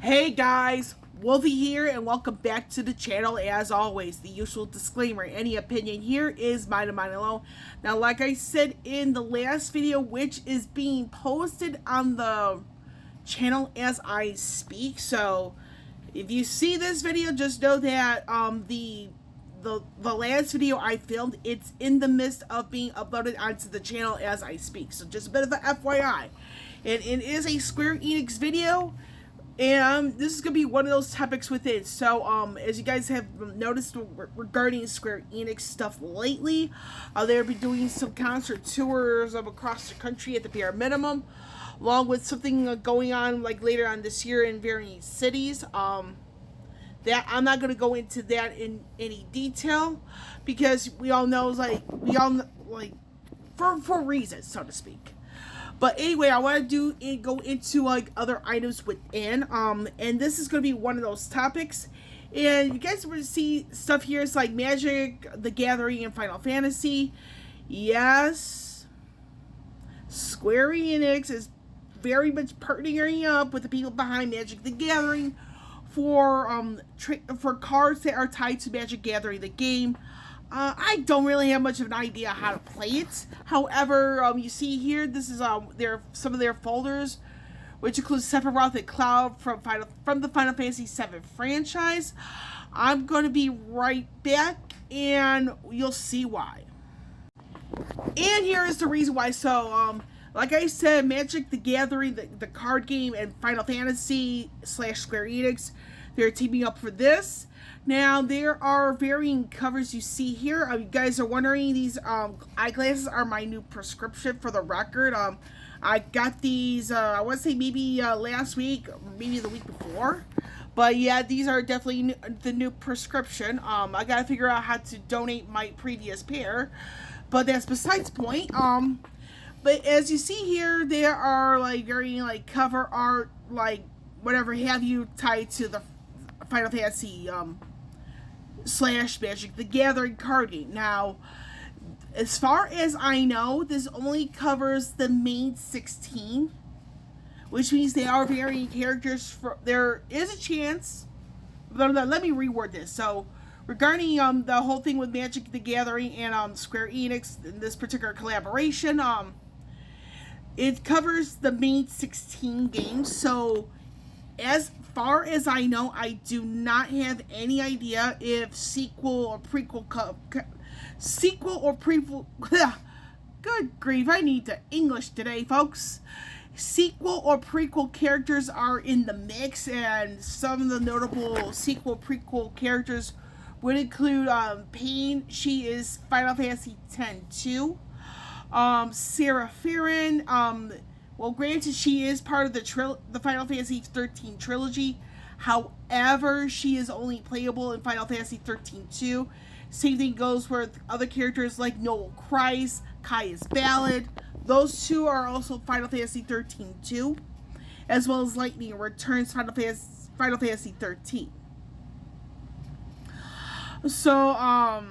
Hey guys, Wolfie here and welcome back to the channel. As always, the usual disclaimer, any opinion here is mine and mine alone. Now, like I said in the last video, which is being posted on the channel as I speak, so if you see this video, just know that the last video I filmed, it's in the midst of being uploaded onto the channel as I speak. So just a bit of an FYI. And it is a Square Enix video. And this is going to be one of those topics within. So, as you guys have noticed regarding Square Enix stuff lately, they'll be doing some concert tours across the country at the bare minimum, along with something going on like later on this year in various cities. That I'm not going to go into that in any detail because we all know, for reasons, so to speak. But anyway, I want to go into like other items within, and this is going to be one of those topics. And you guys will see stuff here. It's like Magic, the Gathering, and Final Fantasy. Yes, Square Enix is very much partnering up with the people behind Magic, the Gathering, for cards that are tied to Magic Gathering, the game. I don't really have much of an idea how to play it. However, you see here, this is some of their folders, which includes Sephiroth and Cloud from the Final Fantasy VII franchise. I'm going to be right back, and you'll see why. And here is the reason why. So, like I said, Magic the Gathering, the card game, and Final Fantasy / Square Enix, they're teaming up for this. Now, there are varying covers you see here. You guys are wondering, these eyeglasses are my new prescription, for the record. I got these, I want to say maybe last week, or maybe the week before. But yeah, these are definitely the new prescription. I got to figure out how to donate my previous pair. But that's besides the point. But as you see here, there are like very like cover art, like whatever have you, tied to the Final Fantasy / Magic the Gathering card game. Now, as far as I know, this only covers the main 16, which means they are varying characters. There is a chance. Let me reword this. So, regarding the whole thing with Magic the Gathering and Square Enix in this particular collaboration, it covers the main 16 games. So, as far as I know, I do not have any idea if sequel or prequel. Good grief! I need to English today, folks. Sequel or prequel characters are in the mix, and some of the notable sequel prequel characters would include Pain. She is Final Fantasy X-2. Sarah Farron. Well, granted, she is part of the Final Fantasy 13 trilogy. However, she is only playable in Final Fantasy 13-2. Same thing goes with other characters like Noel Christ, Kaya's Ballad. Those two are also Final Fantasy 13-2, as well as Lightning Returns Final Fantasy 13. So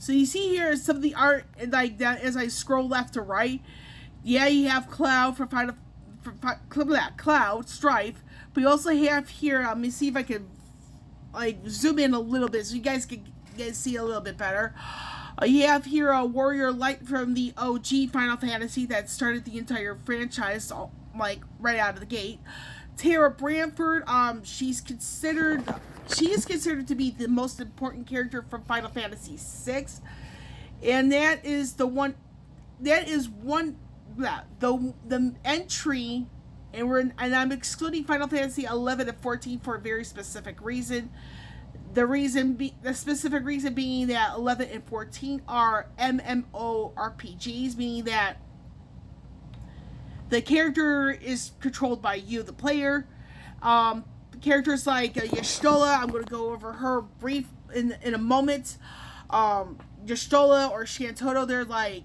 you see here some of the art like that as I scroll left to right. Yeah, you have Cloud for Cloud Strife, but you also have here. Let me see if I can like zoom in a little bit so you guys can see a little bit better. You have here a Warrior Light from the OG Final Fantasy that started the entire franchise, like right out of the gate. Tara Branford, she is considered to be the most important character from Final Fantasy VI, and that is one. The entry, and I'm excluding Final Fantasy 11 and 14 for a very specific reason. The specific reason being that 11 and 14 are MMORPGs, meaning that the character is controlled by you, the player. Characters like Y'shtola, I'm going to go over her brief in a moment. Y'shtola or Shantoto, they're like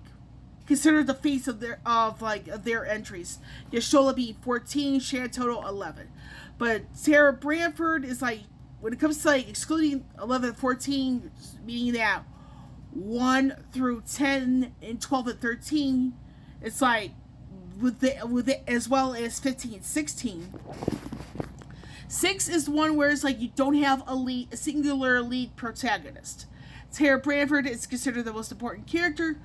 considered the face of their entries. Y'shtola being 14, Shantoto 11. But Sarah Branford is like, when it comes to like excluding 11 and 14, meaning that 1 through 10 and 12 and 13, it's like with it as well as 15 and 16. 6 is one where it's like you don't have a singular lead protagonist. Tara Branford is considered the most important character.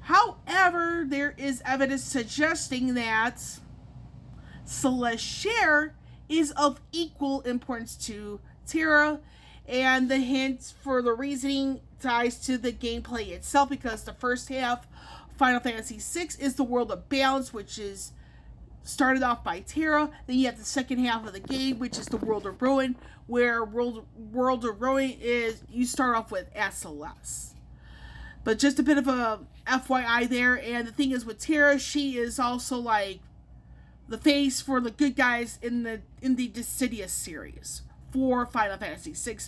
However, there is evidence suggesting that Celeste Scher is of equal importance to Tara, and the hint for the reasoning ties to the gameplay itself, because the first half of Final Fantasy VI is the World of Balance, which is started off by Tara. Then you have the second half of the game, which is the World of Ruin, where World of Ruin is you start off with as Celeste. But just a bit of a FYI there. And the thing is with Tara, she is also like the face for the good guys in the Dissidia series for Final Fantasy VI,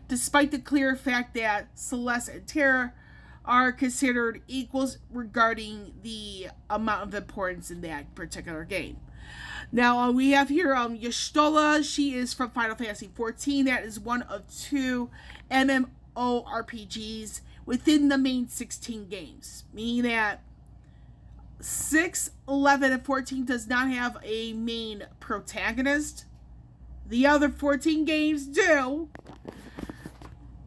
despite the clear fact that Celeste and Tara are considered equals regarding the amount of importance in that particular game. Now we have here Y'shtola. She is from Final Fantasy XIV. That is one of 2 MMORPGs within the main 16 games, meaning that 6, 11, and 14 does not have a main protagonist. The other 14 games do.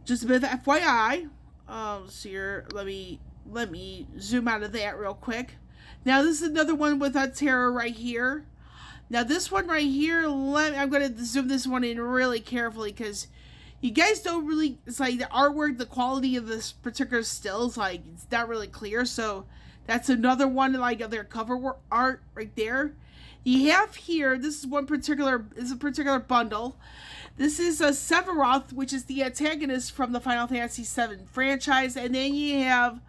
Just a bit of FYI. So here, let me zoom out of that real quick. Now this is another one with Tara right here. Now this one right here, I'm going to zoom this one in really carefully, because you guys don't really, it's like the artwork, the quality of this particular still is like, it's not really clear. So that's another one, like of their cover art right there. You have here, this is a particular bundle. This is a Sephiroth, which is the antagonist from the Final Fantasy VII franchise. And then you have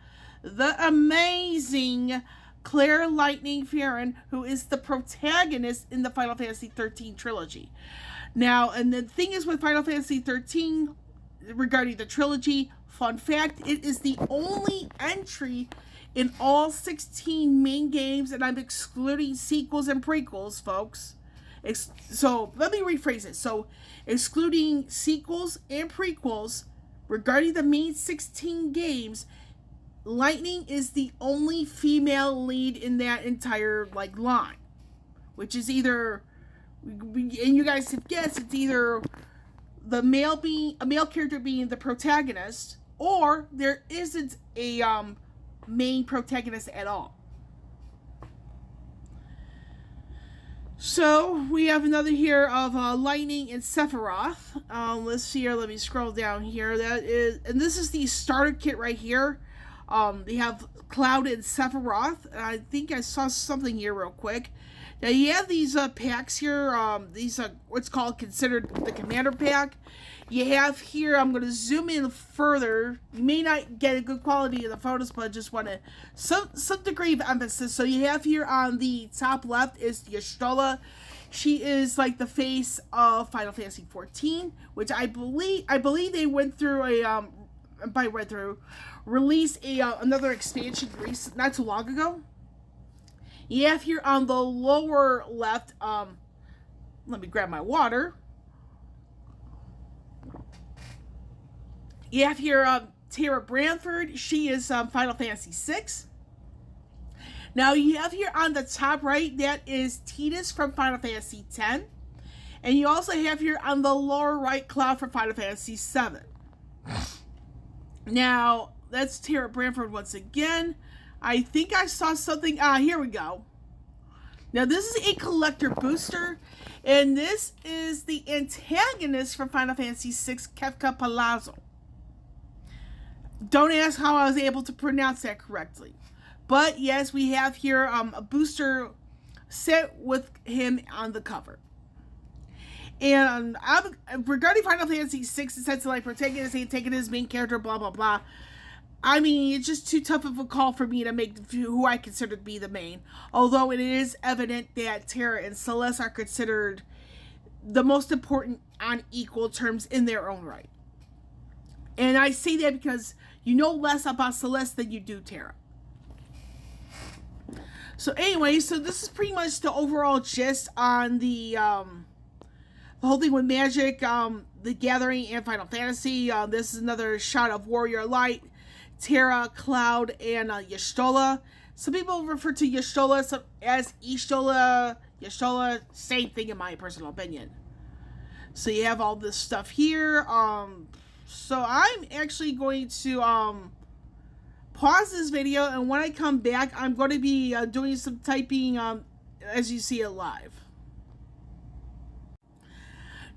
the amazing Claire Lightning Farron, who is the protagonist in the Final Fantasy XIII trilogy. Now, and the thing is with Final Fantasy XIII, regarding the trilogy, fun fact, it is the only entry in all 16 main games, and I'm excluding sequels and prequels, folks. So, let me rephrase it. So, excluding sequels and prequels, regarding the main 16 games, Lightning is the only female lead in that entire, like, line. Which is either, and you guys have guessed, it's either a male character being the protagonist, or there isn't a, main protagonist at all. So we have another here of Lightning and Sephiroth. Let's see here. Let me scroll down here. And this is the starter kit right here. They have Cloud and Sephiroth. And I think I saw something here real quick. Now you have these packs here. These are what's considered the Commander Pack. You have here, I'm going to zoom in further. You may not get a good quality of the photos, but I just want to, some degree of emphasis. So you have here on the top left is Y'shtola. She is like the face of Final Fantasy XIV, which I believe they went through released another expansion not too long ago. You have here on the lower left, let me grab my water. You have here Tara Branford. She is Final Fantasy VI. Now you have here on the top right, that is Tidus from Final Fantasy X. And you also have here on the lower right, Cloud from Final Fantasy VII. Now, that's Tara Branford once again. I think I saw something. Here we go. Now, this is a collector booster. And this is the antagonist from Final Fantasy VI, Kefka Palazzo. Don't ask how I was able to pronounce that correctly. But yes, we have here a booster set with him on the cover. And regarding Final Fantasy VI, it says to like protagonist, antagonist, main character, blah, blah, blah. I mean, it's just too tough of a call for me to make who I consider to be the main. Although it is evident that Tara and Celeste are considered the most important on equal terms in their own right. And I say that because you know less about Celeste than you do Tara. So anyway, so this is pretty much the overall gist on the whole thing with Magic, the Gathering, and Final Fantasy. This is another shot of Warrior Light, Tara, Cloud, and Y'shtola. Some people refer to Y'shtola as Y'shtola, same thing in my personal opinion. So you have all this stuff here. So I'm actually going to pause this video, and when I come back, I'm going to be doing some typing as you see it live.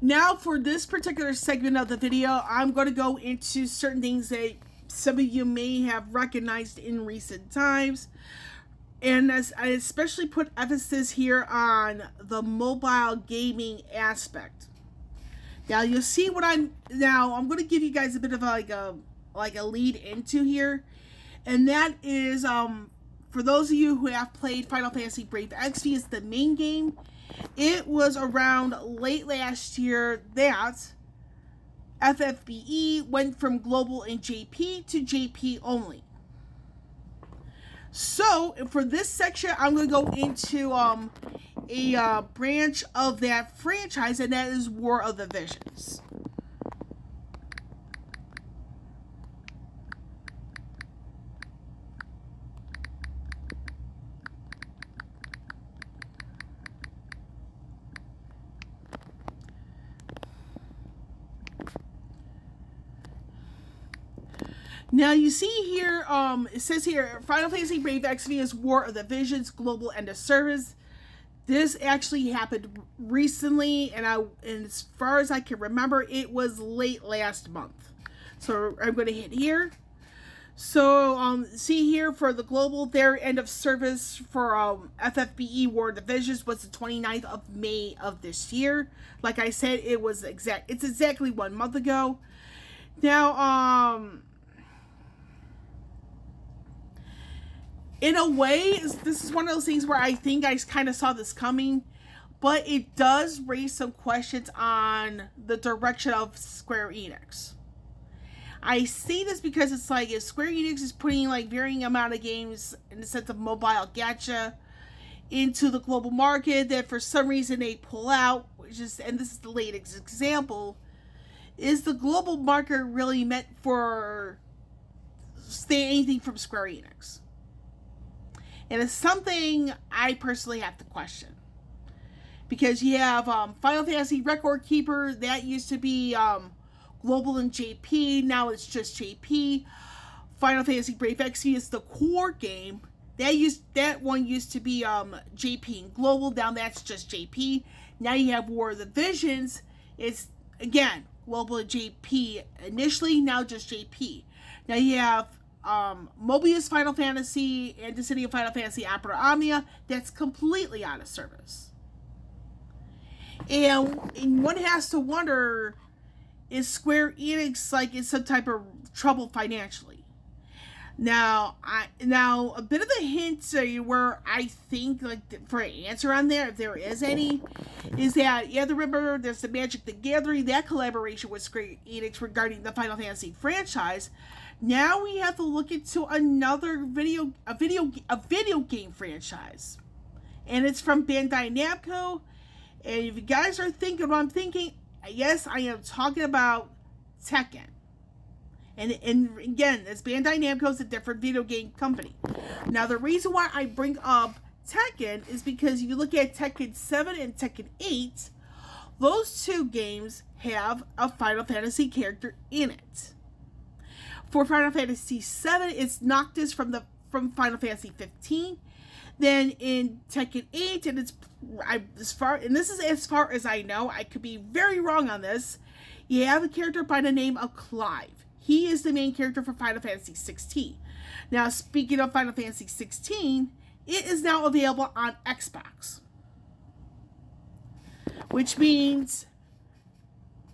Now for this particular segment of the video, I'm going to go into certain things that some of you may have recognized in recent times. And as I especially put emphasis here on the mobile gaming aspect. Now you'll see what I'm going to give you guys a bit of like a lead into here. And that is for those of you who have played Final Fantasy Brave Exvius, is the main game. It was around late last year that FFBE went from global and JP to JP only. So for this section, I'm going to go into a branch of that franchise, and that is War of the Visions. Now you see here, it says here, Final Fantasy Brave Exvius War of the Visions Global End of Service. This actually happened recently, and as far as I can remember, it was late last month. So I'm going to hit here. So see here for the global, their end of service for FFBE War of the Visions was the 29th of May of this year. Like I said, it's exactly 1 month ago. Now, in a way, this is one of those things where I think I kind of saw this coming, but it does raise some questions on the direction of Square Enix. I say this because it's like if Square Enix is putting like varying amount of games in the sense of mobile gacha into the global market that for some reason they pull out, and this is the latest example, is the global market really meant for anything from Square Enix? And it's something I personally have to question. Because you have Final Fantasy Record Keeper, that used to be global in JP, now it's just JP. Final Fantasy Brave Exvius, the core game, that one used to be JP and global, now that's just JP. Now you have War of the Visions, it's again global and JP initially, now just JP. Now you have Mobius Final Fantasy and the City of Final Fantasy Opera Omnia, that's completely out of service. And one has to wonder, is Square Enix like in some type of trouble financially? Now a bit of a hint where I think like for an answer on there, if there is any, is that you have to remember there's the Magic the Gathering, that collaboration with Square Enix regarding the Final Fantasy franchise. Now we have to look into another video game franchise, and it's from Bandai Namco. And if you guys are thinking what I'm thinking, yes, I am talking about Tekken. And again, it's Bandai Namco, is a different video game company. Now the reason why I bring up Tekken is because you look at Tekken 7 and Tekken 8, those two games have a Final Fantasy character in it. For Final Fantasy 7, it's Noctis from Final Fantasy 15. Then in Tekken 8, and this is as far as I know, I could be very wrong on this, you have a character by the name of Clive. He is the main character for Final Fantasy 16. Now, speaking of Final Fantasy 16, it is now available on Xbox. Which means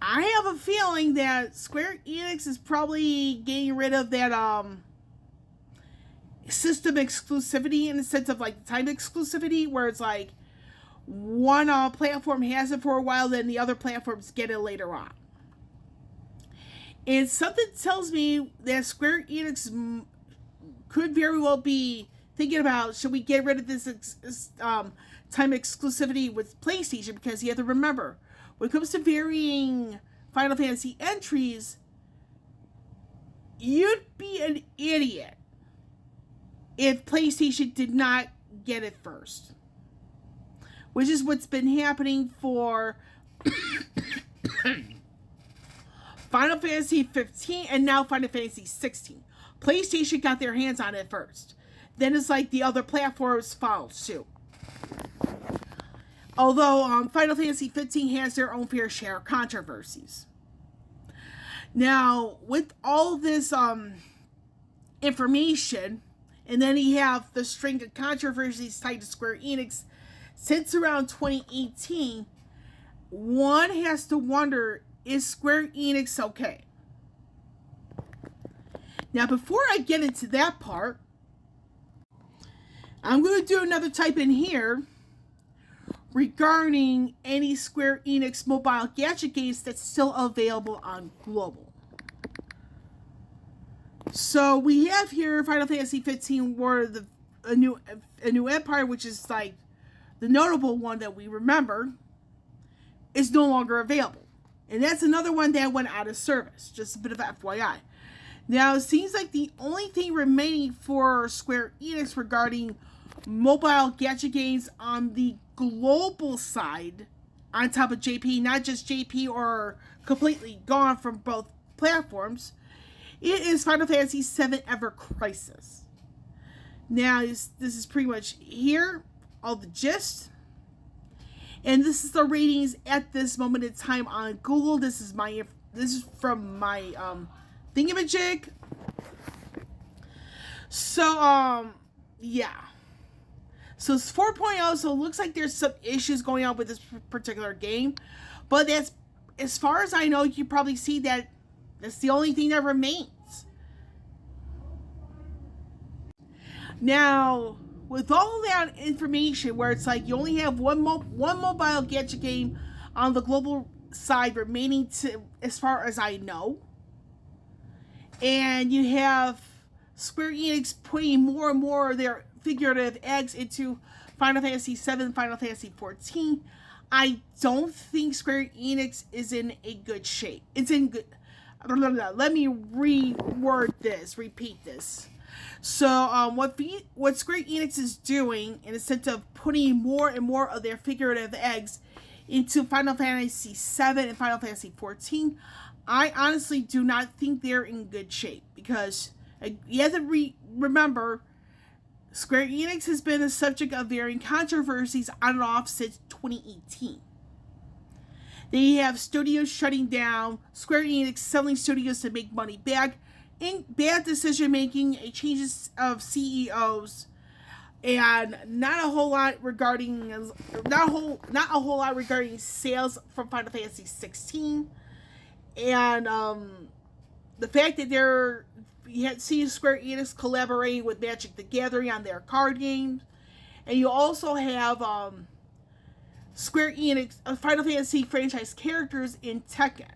I have a feeling that Square Enix is probably getting rid of that system exclusivity, in the sense of like time exclusivity, where it's like one platform has it for a while, then the other platforms get it later on. And something tells me that Square Enix could very well be thinking about, should we get rid of this time exclusivity with PlayStation? Because you have to remember, when it comes to varying Final Fantasy entries, you'd be an idiot if PlayStation did not get it first. Which is what's been happening for Final Fantasy 15 and now Final Fantasy 16. PlayStation got their hands on it first. Then it's like the other platforms followed suit. Although Final Fantasy 15 has their own fair share of controversies. Now, with all this information, and then you have the string of controversies tied to Square Enix since around 2018, one has to wonder, is Square Enix okay? Now, before I get into that part, I'm going to do another type in here regarding any Square Enix mobile gadget games that's still available on global. So we have here Final Fantasy 15 War of a New Empire, which is like the notable one that we remember, is no longer available. And that's another one that went out of service. Just a bit of FYI. Now, it seems like the only thing remaining for Square Enix regarding mobile gadget games on the global side, on top of JP, not just JP or completely gone from both platforms, it is Final Fantasy VII Ever Crisis. Now, this is pretty much here, all the gist. And this is the ratings at this moment in time on Google. This is from my thingamajig. So, yeah. So it's 4.0, so it looks like there's some issues going on with this particular game. But that's, as far as I know, you can probably see that that's the only thing that remains. Now, with all that information, where it's like you only have one mobile gadget game on the global side remaining, to, as far as I know, and you have Square Enix putting more and more of their figurative eggs into Final Fantasy VII, Final Fantasy XIV, I don't think Square Enix is in a good shape. It's in good. Let me repeat this. So, what Square Enix is doing, in a sense of putting more and more of their figurative eggs into Final Fantasy VII and Final Fantasy XIV, I honestly do not think they're in good shape. Because you have to remember, Square Enix has been a subject of varying controversies on and off since 2018. They have studios shutting down, Square Enix selling studios to make money back, in bad decision making, changes of CEOs, and not a whole lot regarding sales from Final Fantasy 16, and the fact that you had seen Square Enix collaborating with Magic the Gathering on their card games, and you also have Square Enix Final Fantasy franchise characters in Tekken.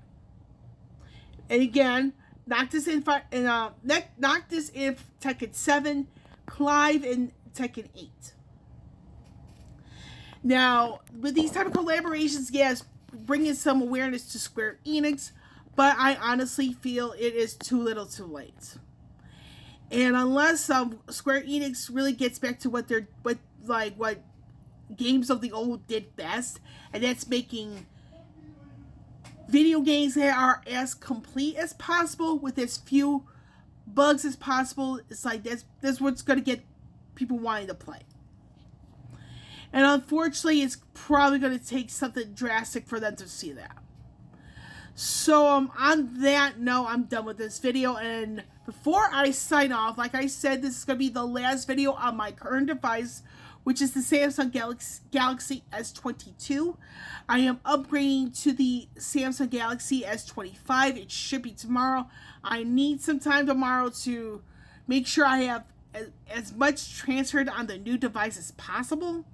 And again, Noctis in Tekken 7, Clive in Tekken 8. Now, with these type of collaborations, yes, bringing some awareness to Square Enix, but I honestly feel it is too little too late. And unless Square Enix really gets back to what games of the old did best, and that's making video games that are as complete as possible with as few bugs as possible, it's like that's what's going to get people wanting to play. And unfortunately, it's probably going to take something drastic for them to see that. So on that note, I'm done with this video. And before I sign off, like I said, this is going to be the last video on my current device, which is the Samsung Galaxy S22. I am upgrading to the Samsung Galaxy S25. It should be tomorrow. I need some time tomorrow to make sure I have as much transferred on the new device as possible.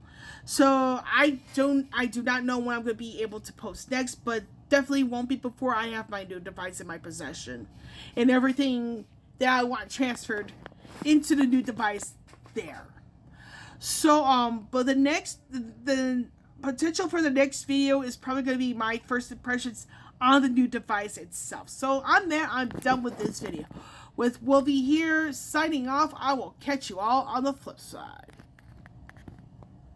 So I do not know when I'm going to be able to post next, but definitely won't be before I have my new device in my possession and everything that I want transferred into the new device there. So, but the potential for the next video is probably going to be my first impressions on the new device itself. So on that, I'm done with this video. With Wolvie here, signing off. I will catch you all on the flip side.